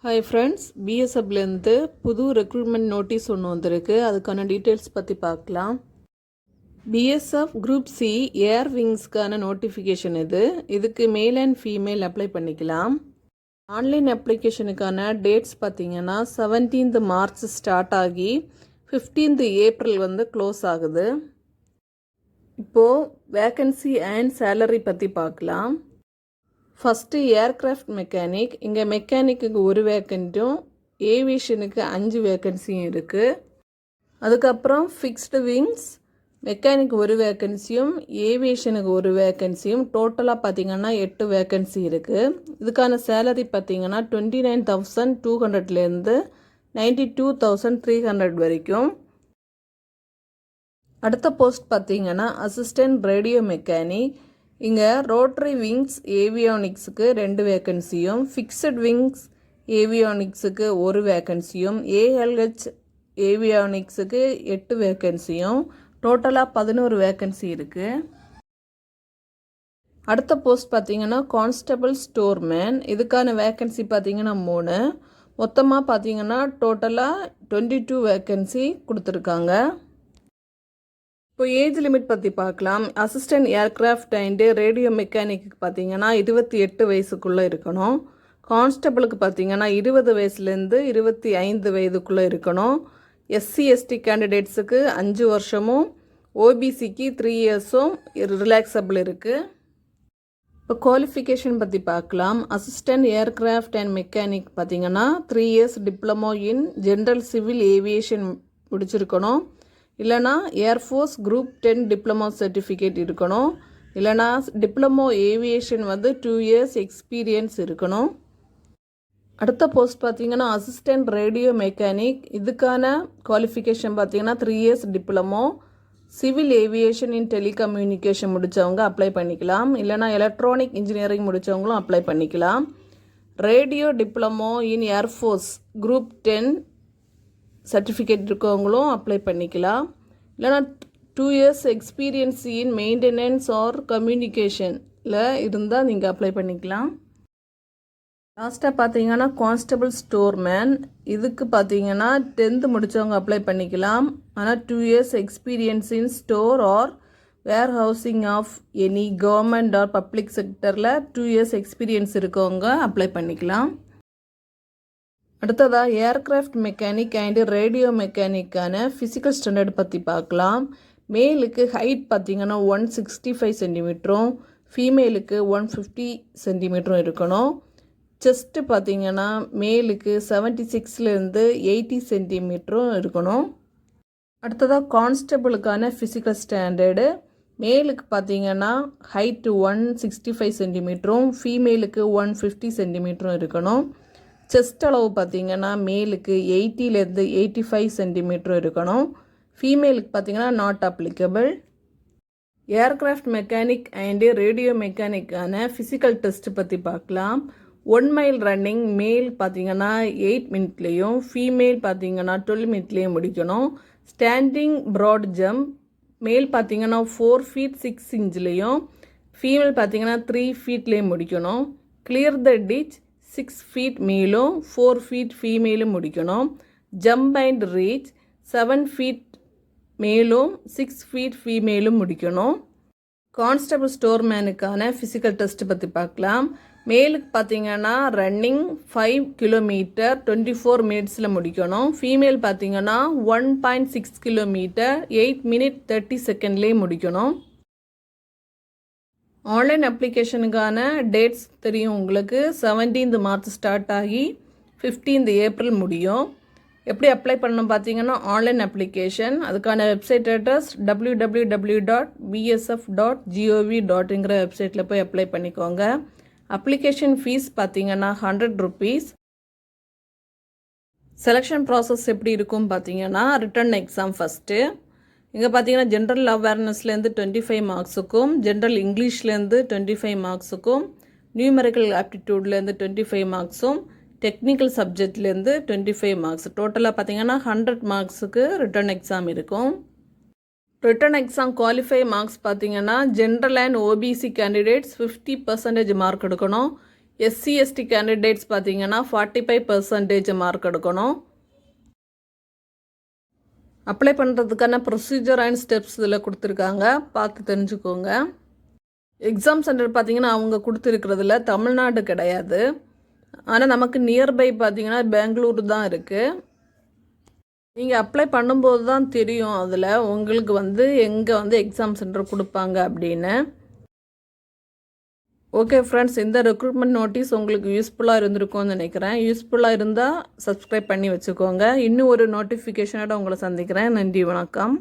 Hi friends, பிஎஸ்எஃப்லேருந்து புது recruitment notice ஒன்று வந்திருக்கு. அதுக்கான டீட்டெயில்ஸ் பற்றி பார்க்கலாம். பிஎஸ்எஃப் குரூப் சி ஏர் விங்ஸ்க்கான நோட்டிஃபிகேஷன் இதுக்கு மேல் அண்ட் ஃபீமேல் அப்ளை பண்ணிக்கலாம். ஆன்லைன் அப்ளிகேஷனுக்கான டேட்ஸ் பார்த்திங்கன்னா 17th March ஸ்டார்ட் ஆகி 15th April க்ளோஸ் ஆகுது. இப்போது வேக்கன்சி அண்ட் சேலரி பற்றி பார்க்கலாம். First aircraft mechanic. இங்கே மெக்கானிக்கு ஒரு வேக்கன்ட்டும் ஏவியேஷனுக்கு 5 வேக்கன்சியும் இருக்குது. அதுக்கப்புறம் ஃபிக்ஸ்டு விங்ஸ் மெக்கானிக் ஒரு வேக்கன்சியும் ஏவியேஷனுக்கு ஒரு வேக்கன்சியும் டோட்டலாக பார்த்திங்கன்னா 8 வேக்கன்சி இருக்குது. இதுக்கான சேலரி பார்த்திங்கன்னா 29,200லேருந்து 92,300 வரைக்கும். அடுத்த போஸ்ட் பார்த்திங்கன்னா அசிஸ்டன்ட் ரேடியோ மெக்கானிக். இங்கே ரோட்டரி விங்ஸ் ஏவியானிக்ஸுக்கு 2 வேக்கன்சியும் ஃபிக்ஸட் விங்ஸ் ஏவியானிக்ஸுக்கு ஒரு வேக்கன்சியும் ஏஎல்ஹெச் ஏவியானிக்ஸுக்கு 8 வேக்கன்சியும் டோட்டலாக 11 வேக்கன்சி இருக்குது. அடுத்த போஸ்ட் பார்த்திங்கன்னா கான்ஸ்டபிள் ஸ்டோர்மேன். இதுக்கான வேக்கன்சி பார்த்திங்கன்னா 3. மொத்தமாக பார்த்திங்கன்னா டோட்டலாக 22 வேக்கன்சி கொடுத்துருக்காங்க. இப்போ ஏஜ் லிமிட் பற்றி பார்க்கலாம். Assistant aircraft and radio mechanic பார்த்தீங்கன்னா 28 வயசுக்குள்ளே இருக்கணும். கான்ஸ்டபிளுக்கு பார்த்தீங்கன்னா 20 வயசுலேருந்து 25 வயதுக்குள்ளே இருக்கணும். எஸ்சி எஸ்டி கேண்டிடேட்ஸுக்கு 5 வருஷமும் ஓபிசிக்கு 3 இயர்ஸும் ரிலாக்ஸபிள் இருக்குது. இப்போ குவாலிஃபிகேஷன் பற்றி பார்க்கலாம். அசிஸ்டன்ட் ஏர்க்ராஃப்ட் அண்ட் மெக்கானிக் பார்த்தீங்கன்னா 3 years diploma in general civil aviation முடிச்சிருக்கணும். இல்லைனா ஏர்ஃபோர்ஸ் குரூப் 10 டிப்ளமோ சர்டிஃபிகேட் இருக்கணும். இல்லைனா டிப்ளமோ ஏவியேஷன் 2 இயர்ஸ் எக்ஸ்பீரியன்ஸ் இருக்கணும். அடுத்த போஸ்ட் பார்த்திங்கன்னா அசிஸ்டன்ட் ரேடியோ மெக்கானிக். இதுக்கான குவாலிஃபிகேஷன் பார்த்திங்கன்னா 3 years diploma civil aviation in telecommunication முடித்தவங்க அப்ளை பண்ணிக்கலாம். இல்லைனா எலக்ட்ரானிக் இன்ஜினியரிங் முடித்தவங்களும் அப்ளை பண்ணிக்கலாம். Radio diploma in air force group 10 certificate இருக்கவங்களும் அப்ளை பண்ணிக்கலாம். இல்லைனா 2 years experience in maintenance or கம்யூனிகேஷனில் இருந்தால் நீங்கள் அப்ளை பண்ணிக்கலாம். லாஸ்ட்டாக பார்த்தீங்கன்னா கான்ஸ்டபிள் ஸ்டோர்மேன். இதுக்கு பார்த்தீங்கன்னா 10th முடித்தவங்க அப்ளை பண்ணிக்கலாம். ஆனால் 2 years experience in store or warehousing of any government or public செக்டரில் 2 இயர்ஸ் எக்ஸ்பீரியன்ஸ் இருக்கவங்க அப்ளை பண்ணிக்கலாம். அடுத்ததாக ஏர்க்ராஃப்ட் மெக்கானிக் அண்டு ரேடியோ மெக்கானிக்கான ஃபிசிக்கல் ஸ்டாண்டர்ட் பற்றி பார்க்கலாம். மேலுக்கு ஹைட் பார்த்திங்கன்னா 165 சென்டிமீட்டரும் ஃபீமேலுக்கு 150 சென்டிமீட்டரும் இருக்கணும். செஸ்ட்டு பார்த்திங்கன்னா மேலுக்கு 76லேருந்து 80 சென்டிமீட்டரும் இருக்கணும். அடுத்ததாக கான்ஸ்டபிளுக்கான ஃபிசிக்கல் ஸ்டாண்டர்டு. மேலுக்கு பார்த்திங்கன்னா ஹைட்டு 165 சென்டிமீட்டரும் ஃபீமேலுக்கு 150 சென்டிமீட்டரும் இருக்கணும். செஸ்ட் அளவு பார்த்திங்கன்னா மேலுக்கு 80லேருந்து 85 சென்டிமீட்டர் இருக்கணும். ஃபீமேலுக்கு பார்த்திங்கன்னா not applicable. Aircraft mechanic and radio மெக்கானிக்கான ஃபிசிக்கல் டெஸ்ட் பற்றி பார்க்கலாம். 1 மைல் ரன்னிங் மேல் பார்த்திங்கன்னா 8 மினிட்லேயும் ஃபீமேல் பார்த்திங்கன்னா 12 மினிட்லேயும் முடிக்கணும். ஸ்டாண்டிங் ப்ராட் ஜம்ப் மேல் பார்த்திங்கன்னா 4 feet 6 inchலேயும் ஃபீமேல் பார்த்திங்கன்னா 3 feetலேயும் முடிக்கணும். கிளியர் த டிச் 6 feet மேலும் 4 feet ஃபீமேலும் முடிக்கணும். ஜம்ப் அண்ட் ரீச் 7 feet மேலும் 6 feet ஃபீமேலும் முடிக்கணும். கான்ஸ்டபிள் ஸ்டோர்மேனுக்கான ஃபிசிக்கல் டெஸ்ட் பற்றி பார்க்கலாம். மேலுக்கு பார்த்திங்கன்னா ரன்னிங் 5 கிலோமீட்டர் 24 மினிட்ஸில் முடிக்கணும். ஃபீமேல் பார்த்திங்கன்னா 1.6 கிலோமீட்டர் 8 minutes 30 secondsலேயே முடிக்கணும். ஆன்லைன் அப்ளிகேஷனுக்கான டேட்ஸ் தெரியும் உங்களுக்கு. 17th March ஸ்டார்ட் ஆகி 15th April முடியும். எப்படி அப்ளை பண்ணணும் பார்த்தீங்கன்னா ஆன்லைன் அப்ளிகேஷன். அதுக்கான வெப்சைட் அட்ரஸ் www.bsf.gov.inங்கிற வெப்சைட்டில் போய் அப்ளை பண்ணிக்கோங்க. அப்ளிகேஷன் ஃபீஸ் பார்த்தீங்கன்னா 100 rupees. செலெக்ஷன் ப்ராசஸ் எப்படி இருக்கும் பார்த்தீங்கன்னா ரிட்டன் எக்ஸாம் ஃபஸ்ட்டு. இங்கே பார்த்தீங்கன்னா ஜென்ரல் அவேர்னஸ்லேருந்து 25 மார்க்ஸுக்கும் ஜென்ரல் இங்கிலீஷ்லேருந்து 25 மார்க்ஸுக்கும் நியூமெரிக்கல் ஆப்டிடியூட்லேருந்து 25 மார்க்ஸும் டெக்னிக்கல் சப்ஜெக்ட்லேருந்து 25 மார்க்ஸ் டோட்டலாக பார்த்தீங்கன்னா 100 மார்க்ஸுக்கு ரிட்டன் எக்ஸாம் இருக்கும். ரிட்டன் எக்ஸாம் குவாலிஃபை மார்க்ஸ் பார்த்தீங்கன்னா general and OBC candidates 50% mark எடுக்கணும். எஸ்சி எஸ்டி கேண்டிடேட்ஸ் பார்த்தீங்கன்னா 45% மார்க் எடுக்கணும். அப்ளை பண்ணுறதுக்கான ப்ரொசீஜர் அண்ட் ஸ்டெப்ஸ் இதில் கொடுத்துருக்காங்க, பார்த்து தெரிஞ்சுக்கோங்க. எக்ஸாம் சென்டர் பார்த்தீங்கன்னா அவங்க கொடுத்துருக்கிறதுல தமிழ்நாடு கிடையாது. ஆனால் நமக்கு நியர்பை பார்த்தீங்கன்னா பெங்களூர் தான் இருக்குது. நீங்கள் அப்ளை பண்ணும்போது தான் தெரியும் அதில் உங்களுக்கு எங்கே எக்ஸாம் சென்டர் கொடுப்பாங்க அப்படின்னு. ஓகே ஃப்ரெண்ட்ஸ், இந்த ரெக்ரூட்மெண்ட் நோட்டீஸ் உங்களுக்கு யூஸ்ஃபுல்லாக இருந்திருக்கும்னு நினைக்கிறேன். யூஸ்ஃபுல்லாக இருந்தால் சப்ஸ்கிரைப் பண்ணி வச்சுக்கோங்க. இன்னும் ஒரு நோட்டிஃபிகேஷனோட உங்களை சந்திக்கிறேன். நன்றி, வணக்கம்.